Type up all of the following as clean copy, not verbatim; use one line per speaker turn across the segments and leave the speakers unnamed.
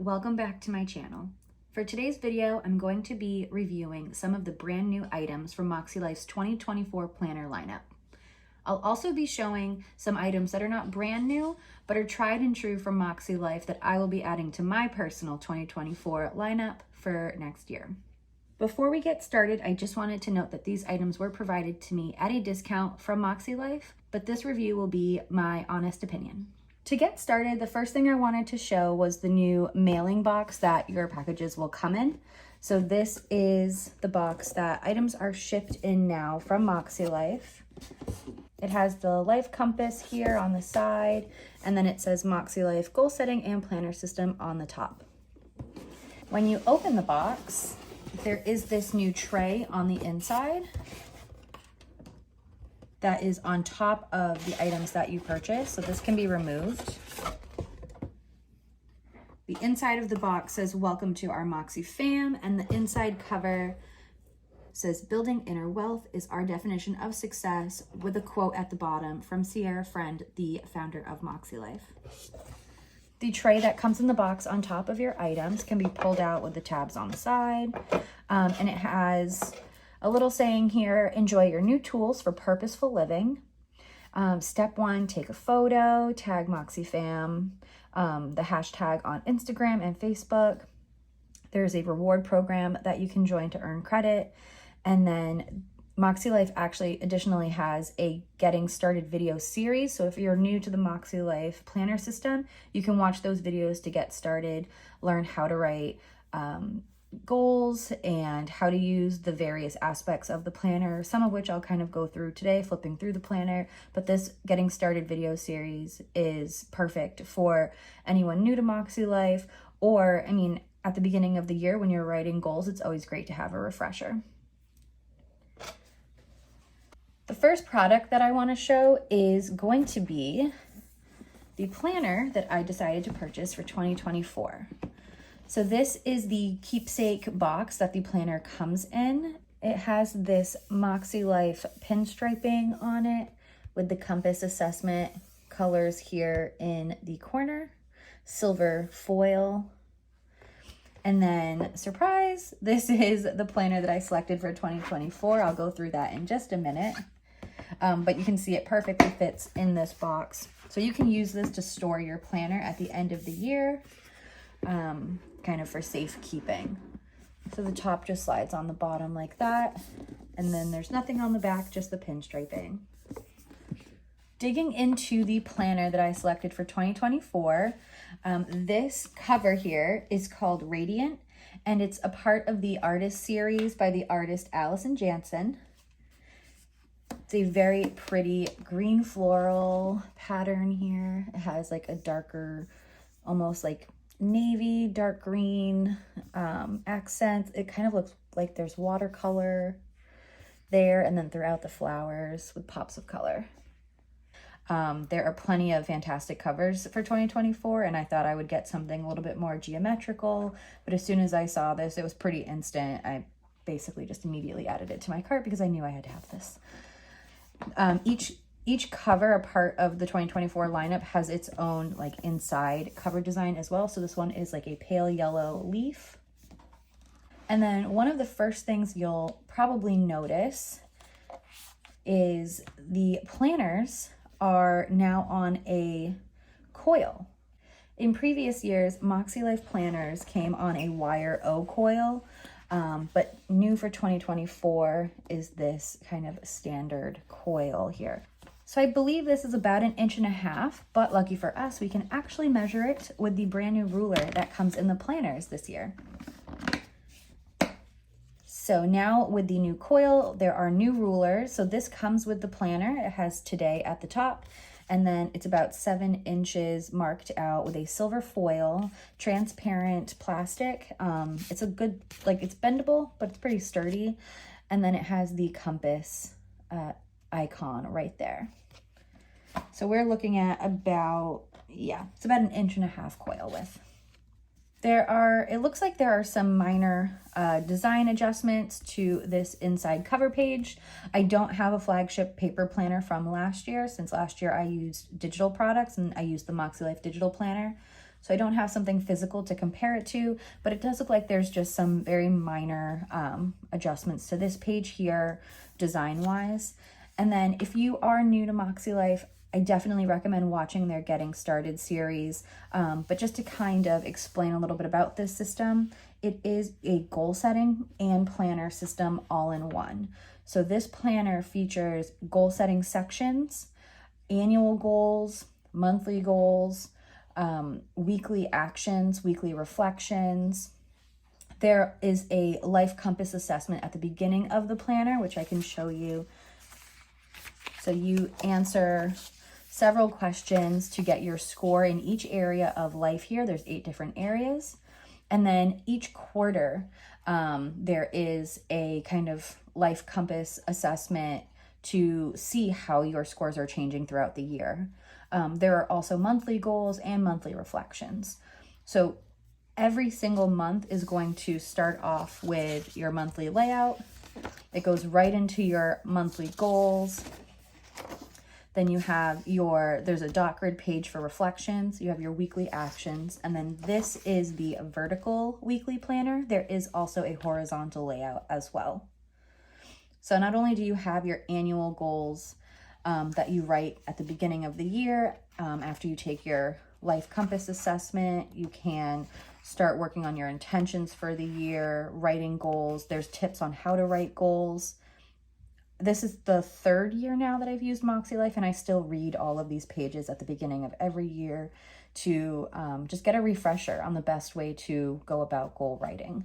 welcome back to my channel. For today's video, I'm going to be reviewing some of the brand new items from MakseLife's 2024 planner lineup. I'll also be showing some items that are not brand new, but are tried and true from MakseLife that I will be adding to my personal 2024 lineup for next year. Before we get started, I just wanted to note that these items were provided to me at a discount from MakseLife, but this review will be my honest opinion. To get started, the first thing I wanted to show was the new mailing box that your packages will come in. So this is the box that items are shipped in now from MakseLife. It has the life compass here on the side, and then it says MakseLife Goal Setting and Planner System on the top. When you open the box, there is this new tray on the inside that is on top of the items that you purchase, so this can be removed. The inside of the box says, "Welcome to our Maksē fam," and the inside cover says, "Building inner wealth is our definition of success," with a quote at the bottom from Sierra Friend, the founder of MakseLife. The tray that comes in the box on top of your items can be pulled out with the tabs on the side, and it has a little saying here: "Enjoy your new tools for purposeful living. Step 1, take a photo, tag Maksē fam, the hashtag on Instagram and Facebook. There's a reward program that you can join to earn credit." And then MakseLife actually additionally has a getting started video series. So if you're new to the MakseLife planner system, you can watch those videos to get started, learn how to write goals and how to use the various aspects of the planner, some of which I'll kind of go through today, flipping through the planner. But this getting started video series is perfect for anyone new to MakseLife, or I mean, at the beginning of the year when you're writing goals, it's always great to have a refresher. The first product that I want to show is going to be the planner that I decided to purchase for 2024. So this is the keepsake box that the planner comes in. It has this MakseLife pinstriping on it with the compass assessment colors here in the corner, silver foil, and then surprise, this is the planner that I selected for 2024. I'll go through that in just a minute. But you can see it perfectly fits in this box. So you can use this to store your planner at the end of the year, kind of for safekeeping. So the top just slides on the bottom like that. And then there's nothing on the back, just the pinstriping. Digging into the planner that I selected for 2024, this cover here is called Radiant, and it's a part of the artist series by the artist Allison Jansen. It's a very pretty green floral pattern here. It has like a darker, almost like navy, dark green accent. It kind of looks like there's watercolor there, and then throughout the flowers with pops of color. There are plenty of fantastic covers for 2024, and I thought I would get something a little bit more geometrical, but as soon as I saw this, it was pretty instant. I basically just immediately added it to my cart because I knew I had to have this. Each cover, a part of the 2024 lineup, has its own like inside cover design as well. So this one is like a pale yellow leaf. And then one of the first things you'll probably notice is the planners are now on a coil. In previous years, MakseLife planners came on a wire O coil, but new for 2024 is this kind of standard coil here. So I believe this is about 1.5 inches, but lucky for us, we can actually measure it with the brand new ruler that comes in the planners this year. So now with the new coil, there are new rulers. So this comes with the planner. It has today at the top, and then it's about 7 inches marked out with a silver foil, transparent plastic. It's a good, like it's bendable, but it's pretty sturdy. And then it has the compass icon right there. So we're looking at about, it's about 1.5 inches coil width. It looks like there are some minor design adjustments to this inside cover page. I don't have a Flagship paper planner from last year, since last year I used digital products and I used the MakseLife digital planner. So I don't have something physical to compare it to, but it does look like there's just some very minor adjustments to this page here, design-wise. And then if you are new to MakseLife, I definitely recommend watching their Getting Started series. But just to kind of explain a little bit about this system, it is a goal setting and planner system all in one. So this planner features goal setting sections, annual goals, monthly goals, weekly actions, weekly reflections. There is a life compass assessment at the beginning of the planner, which I can show you. So you answer several questions to get your score in each area of life here. There's 8 different areas. And then each quarter, there is a kind of life compass assessment to see how your scores are changing throughout the year. There are also monthly goals and monthly reflections. So every single month is going to start off with your monthly layout. It goes right into your monthly goals. Then you have there's a dot grid page for reflections. You have your weekly actions. And then this is the vertical weekly planner. There is also a horizontal layout as well. So not only do you have your annual goals that you write at the beginning of the year, after you take your life compass assessment, you can start working on your intentions for the year, writing goals. There's tips on how to write goals. This is the 3rd year now that I've used MakseLife, and I still read all of these pages at the beginning of every year to just get a refresher on the best way to go about goal writing.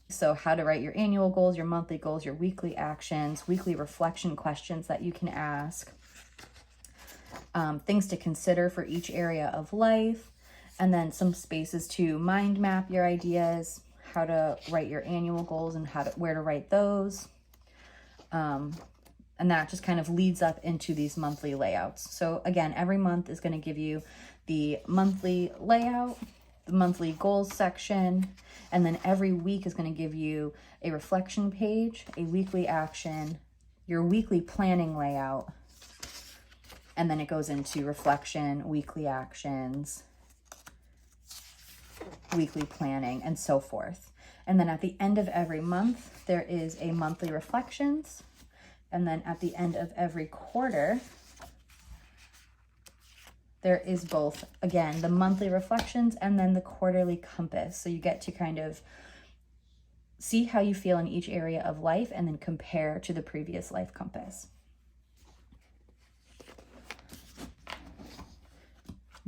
So how to write your annual goals, your monthly goals, your weekly actions, weekly reflection questions that you can ask, things to consider for each area of life, and then some spaces to mind map your ideas, how to write your annual goals and where to write those. And that just kind of leads up into these monthly layouts. So again, every month is going to give you the monthly layout, the monthly goals section, and then every week is going to give you a reflection page, a weekly action, your weekly planning layout, and then it goes into reflection, weekly actions, weekly planning, and so forth. And then at the end of every month, there is a monthly reflections. And then at the end of every quarter, there is both, again, the monthly reflections and then the quarterly compass. So you get to kind of see how you feel in each area of life and then compare to the previous life compass.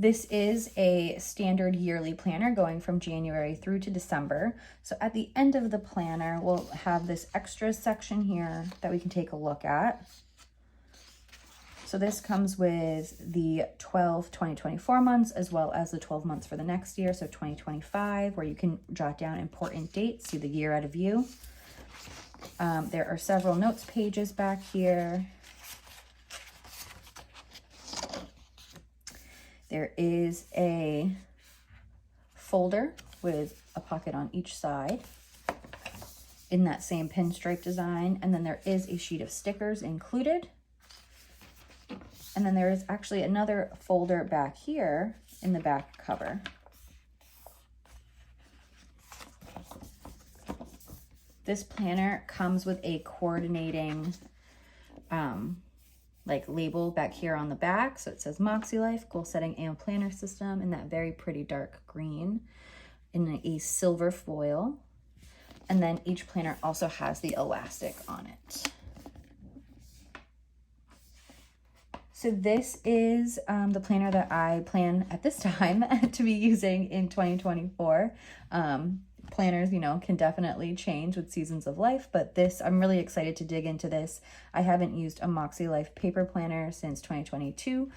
This is a standard yearly planner going from January through to December. So at the end of the planner, we'll have this extra section here that we can take a look at. So this comes with the 12 2024 months as well as the 12 months for the next year, so 2025, where you can jot down important dates, see the year out of view. There are several notes pages back here. There is a folder with a pocket on each side in that same pinstripe design. And then there is a sheet of stickers included. And then there is actually another folder back here in the back cover. This planner comes with a coordinating label back here on the back. So it says MakseLife, goal setting and planner system in that very pretty dark green in a silver foil. And then each planner also has the elastic on it. So this is the planner that I plan at this time to be using in 2024. Planners, can definitely change with seasons of life, but I'm really excited to dig into this. I haven't used a MakseLife paper planner since 2022,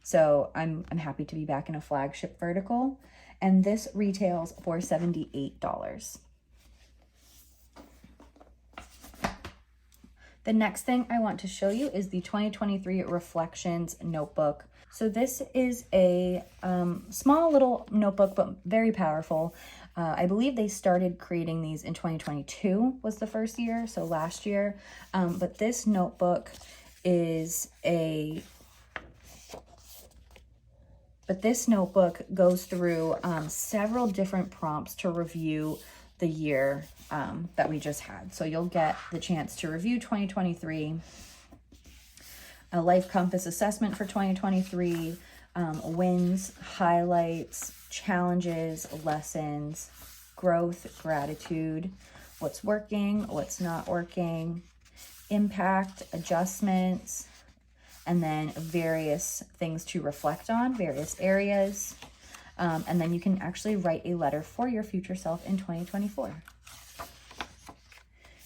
so I'm happy to be back in a Flagship vertical, and this retails for $78. The next thing I want to show you is the 2023 Reflections Notebook. So this is a small little notebook, but very powerful. I believe they started creating these in 2022 was the first year, so last year. But this notebook is But this notebook goes through several different prompts to review the year that we just had. So you'll get the chance to review 2023, a life compass assessment for 2023, wins, highlights, challenges, lessons, growth, gratitude, what's working, what's not working, impact, adjustments, and then various things to reflect on, various areas. And then you can actually write a letter for your future self in 2024.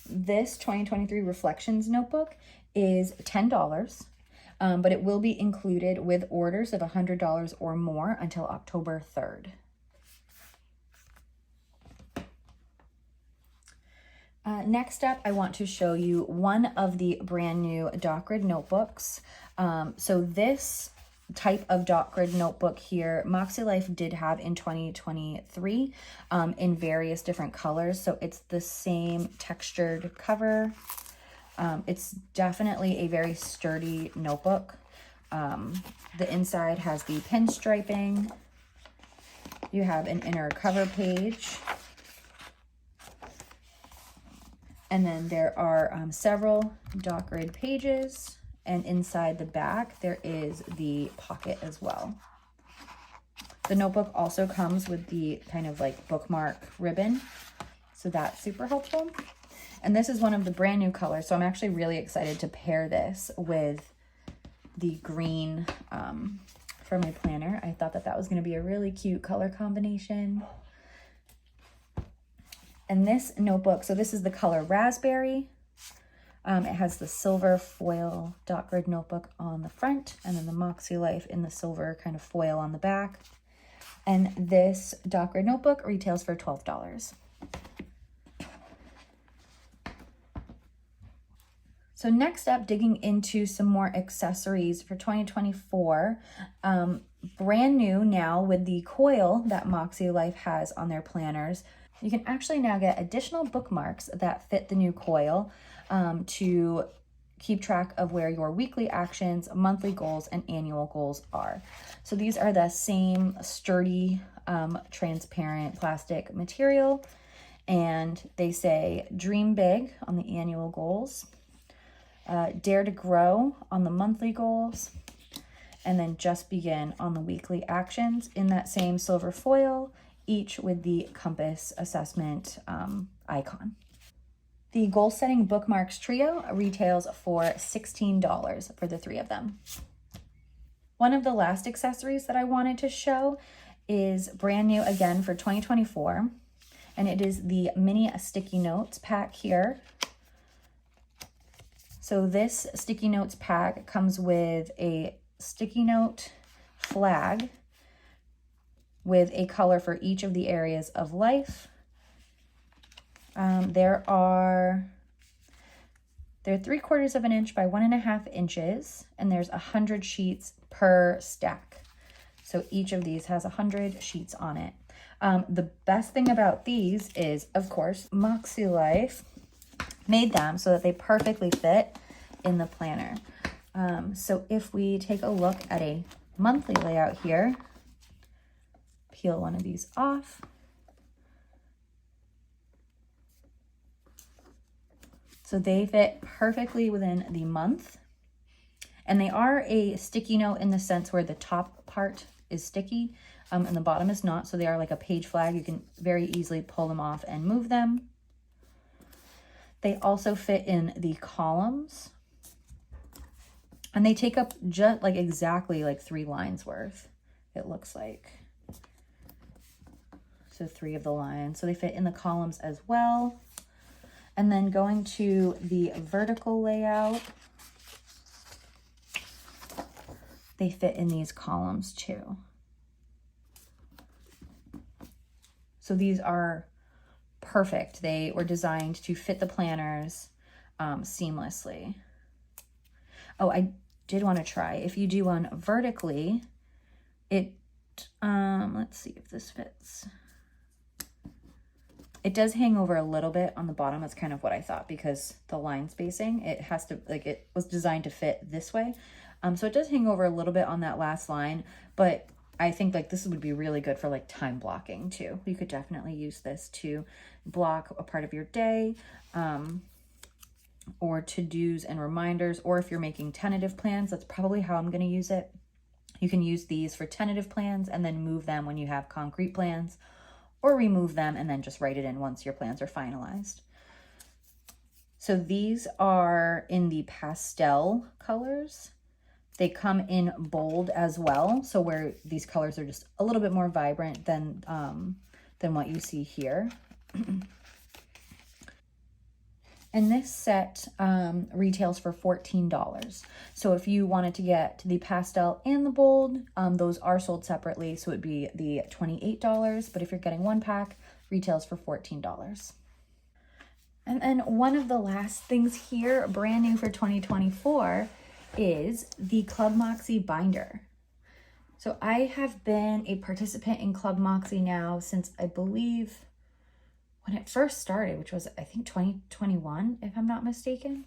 This 2023 Reflections notebook is $10, but it will be included with orders of $100 or more until October 3rd. Next up, I want to show you one of the brand new dot grid notebooks. So this type of dot grid notebook here, MakseLife did have in 2023 in various different colors. So it's the same textured cover. It's definitely a very sturdy notebook. The inside has the pinstriping. You have an inner cover page. And then there are several dot grid pages, and inside the back there is the pocket as well. The notebook also comes with the kind of like bookmark ribbon, so that's super helpful. And this is one of the brand new colors, so I'm actually really excited to pair this with the green for my planner. I thought that was going to be a really cute color combination. And this notebook, so this is the color Raspberry. It has the silver foil dot grid notebook on the front, and then the MakseLife in the silver kind of foil on the back. And this dot grid notebook retails for $12. So next up, digging into some more accessories for 2024. Brand new now with the coil that MakseLife has on their planners. You can actually now get additional bookmarks that fit the new coil to keep track of where your weekly actions, monthly goals, and annual goals are. So these are the same sturdy, transparent plastic material, and they say dream big on the annual goals, dare to grow on the monthly goals, and then just begin on the weekly actions in that same silver foil, each with the compass assessment icon. The goal setting bookmarks trio retails for $16 for the three of them. One of the last accessories that I wanted to show is brand new again for 2024, and it is the mini sticky notes pack here. So this sticky notes pack comes with a sticky note flag with a color for each of the areas of life. They're 3/4 of an inch by 1.5 inches, and there's 100 sheets per stack. So each of these has 100 sheets on it. The best thing about these is, of course, MakseLife made them so that they perfectly fit in the planner. So if we take a look at a monthly layout here, peel one of these off. So they fit perfectly within the month. And they are a sticky note in the sense where the top part is sticky and the bottom is not. So they are like a page flag. You can very easily pull them off and move them. They also fit in the columns. And they take up just like exactly like 3 lines worth, it looks like. So 3 of the lines. So they fit in the columns as well. And then going to the vertical layout, they fit in these columns too. So these are perfect. They were designed to fit the planners seamlessly. Oh, I did want to try. If you do one vertically, it, let's see if this fits. It does hang over a little bit on the bottom. That's kind of what I thought, because the line spacing, it has to, like, it was designed to fit this way. So it does hang over a little bit on that last line, but I think like this would be really good for like time blocking too. You could definitely use this to block a part of your day, or to-dos and reminders, or if you're making tentative plans, that's probably how I'm going to use it. You can use these for tentative plans and then move them when you have concrete plans, or remove them and then just write it in once your plans are finalized. So these are in the pastel colors. They come in bold as well, so where these colors are just a little bit more vibrant than what you see here. And this set retails for $14. So if you wanted to get the pastel and the bold, those are sold separately, so it'd be the $28. But if you're getting one pack, retails for $14. And then one of the last things here, brand new for 2024, is the ClubMäksē Binder. So I have been a participant in ClubMäksē now since I believe when it first started, which was I think 2021, if I'm not mistaken.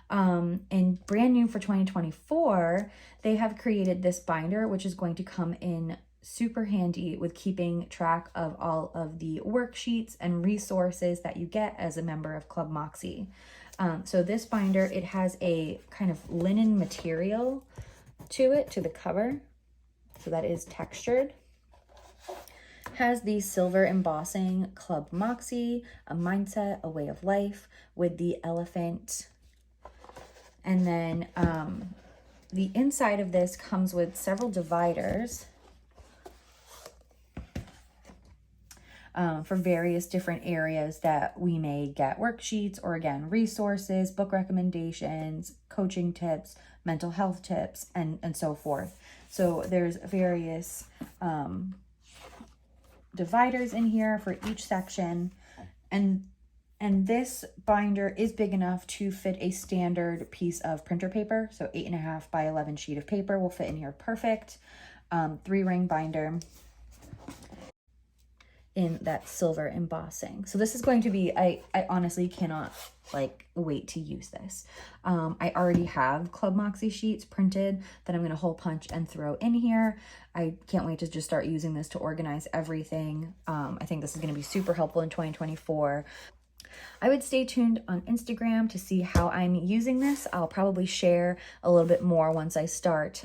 And brand new for 2024, they have created this binder, which is going to come in super handy with keeping track of all of the worksheets and resources that you get as a member of ClubMäksē. So this binder, it has a kind of linen material to it, to the cover. So that is textured. Has the silver embossing ClubMäksē, a mindset, a way of life, with the elephant. And then the inside of this comes with several dividers for various different areas that we may get worksheets, or again, resources, book recommendations, coaching tips, mental health tips, and so forth. So there's various dividers in here for each section, and this binder is big enough to fit a standard piece of printer paper. So 8.5 by 11 sheet of paper will fit in here perfect. 3-ring binder in that silver embossing. So this is going to be, I honestly cannot like wait to use this. I already have ClubMäksē sheets printed that I'm going to hole punch and throw in here. I can't wait to just start using this to organize everything. I think this is going to be super helpful in 2024. I would stay tuned on Instagram to see how I'm using this. I'll probably share a little bit more once I start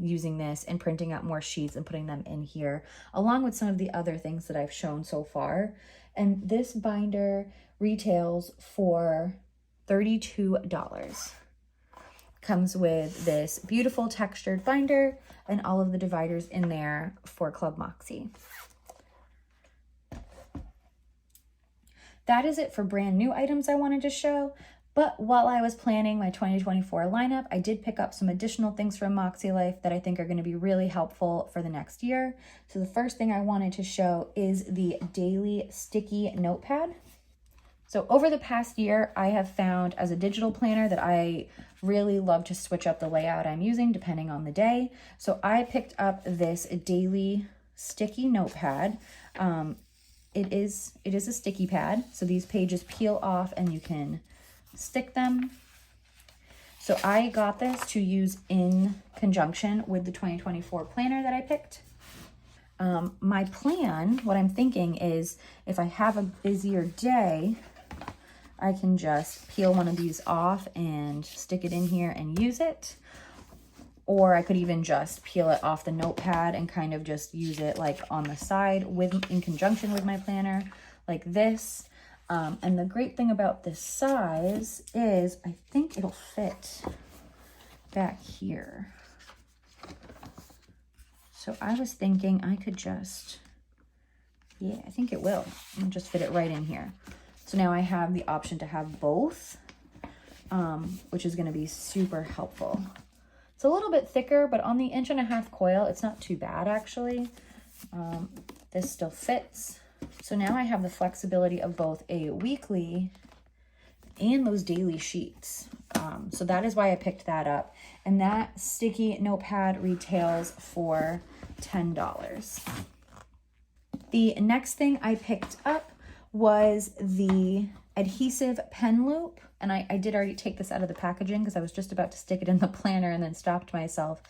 using this and printing out more sheets and putting them in here, along with some of the other things that I've shown so far. And this binder retails for $32. Comes with this beautiful textured binder and all of the dividers in there for ClubMäksē. That is it for brand new items I wanted to show. But while I was planning my 2024 lineup, I did pick up some additional things from MakseLife that I think are going to be really helpful for the next year. So the first thing I wanted to show is the daily sticky notepad. So over the past year, I have found as a digital planner that I really love to switch up the layout I'm using depending on the day. So I picked up this daily sticky notepad. It is a sticky pad. So these pages peel off and you can stick them. So I got this to use in conjunction with the 2024 planner that I picked. My plan, what I'm thinking is if I have a busier day, I can just peel one of these off and stick it in here and use it. Or I could even just peel it off the notepad and kind of just use it like on the side in conjunction with my planner like this. And the great thing about this size is I think it'll fit back here. So I was thinking I could just, yeah, I think it will. I'll just fit it right in here. So now I have the option to have both, which is going to be super helpful. It's a little bit thicker, but on the 1.5-inch coil, it's not too bad actually. This still fits. So now I have the flexibility of both a weekly and those daily sheets. So that is why I picked that up. And that sticky notepad retails for $10. The next thing I picked up was the Adhesive Pen Loop. And I did already take this out of the packaging because I was just about to stick it in the planner and then stopped myself.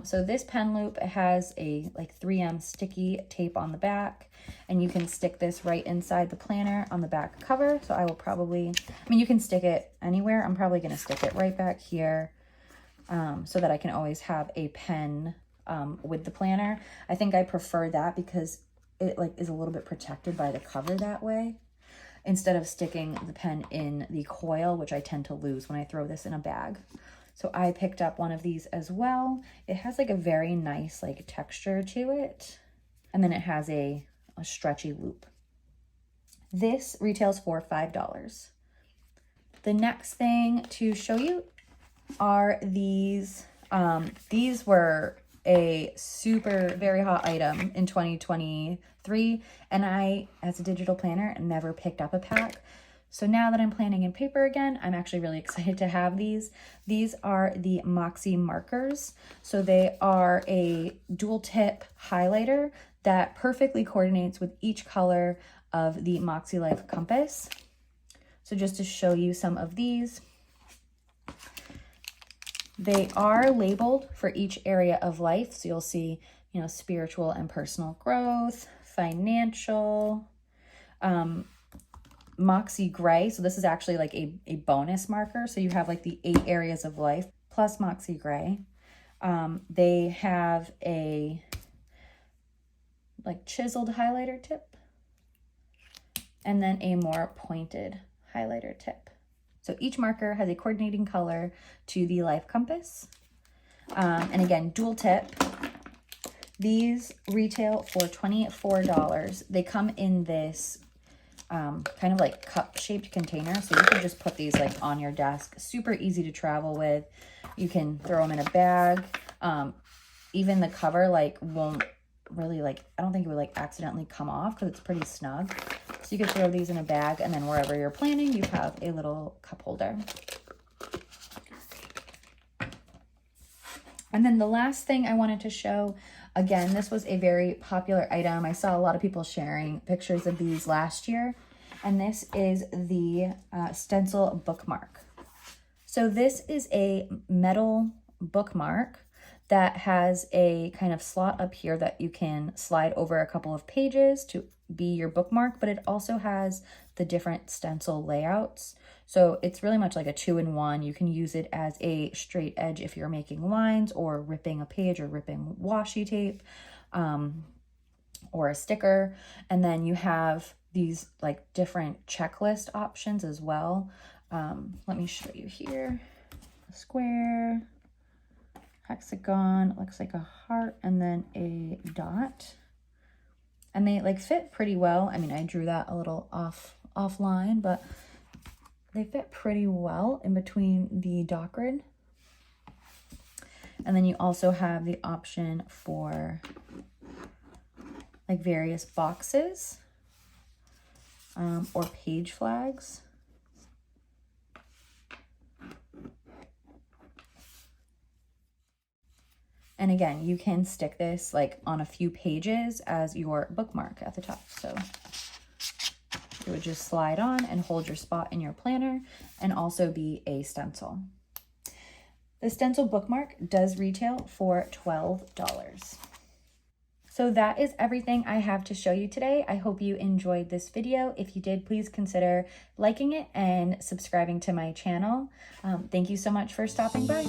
So this pen loop has a like 3M sticky tape on the back, and you can stick this right inside the planner on the back cover. So I will probably, I mean, you can stick it anywhere. I'm probably going to stick it right back here so that I can always have a pen with the planner. I think I prefer that because it like is a little bit protected by the cover that way, instead of sticking the pen in the coil, which I tend to lose when I throw this in a bag. So I picked up one of these as well. It has like a very nice like texture to it. And then it has a stretchy loop. This retails for $5. The next thing to show you are these. These were a very hot item in 2023, and I, as a digital planner, never picked up a pack. So now that I'm planning in paper again, I'm actually really excited to have these. These are the MakseLife markers. So they are a dual tip highlighter that perfectly coordinates with each color of the MakseLife compass. So just to show you some of these, they are labeled for each area of life. So you'll see, you know, spiritual and personal growth, financial, Moxie Gray. So this is actually like a bonus marker. So you have like the 8 areas of life plus Moxie Gray. They have a like chiseled highlighter tip and then a more pointed highlighter tip. So each marker has a coordinating color to the life compass. And again, dual tip. These retail for $24. They come in this kind of like cup-shaped container. So you can just put these like on your desk. Super easy to travel with. You can throw them in a bag. Even the cover like won't really like, I don't think it would like accidentally come off because it's pretty snug. So you could throw these in a bag, and then wherever you're planning, you have a little cup holder. And then the last thing I wanted to show, again, this was a very popular item. I saw a lot of people sharing pictures of these last year, and this is the Stencil Bookmark. So this is a metal bookmark that has a kind of slot up here that you can slide over a couple of pages to be your bookmark, but it also has the different stencil layouts. So it's really much like a 2-in-1. You can use it as a straight edge if you're making lines or ripping a page or ripping washi tape or a sticker. And then you have these like different checklist options as well. Let me show you here. A square, hexagon, looks like a heart, and then a dot. And they like fit pretty well. I mean, I drew that a little offline, but they fit pretty well in between the dock grid. And then you also have the option for like various boxes or page flags. And again, you can stick this like on a few pages as your bookmark at the top. So it would just slide on and hold your spot in your planner and also be a stencil. The Stencil Bookmark does retail for $12. So that is everything I have to show you today. I hope you enjoyed this video. If you did, please consider liking it and subscribing to my channel. Thank you so much for stopping by.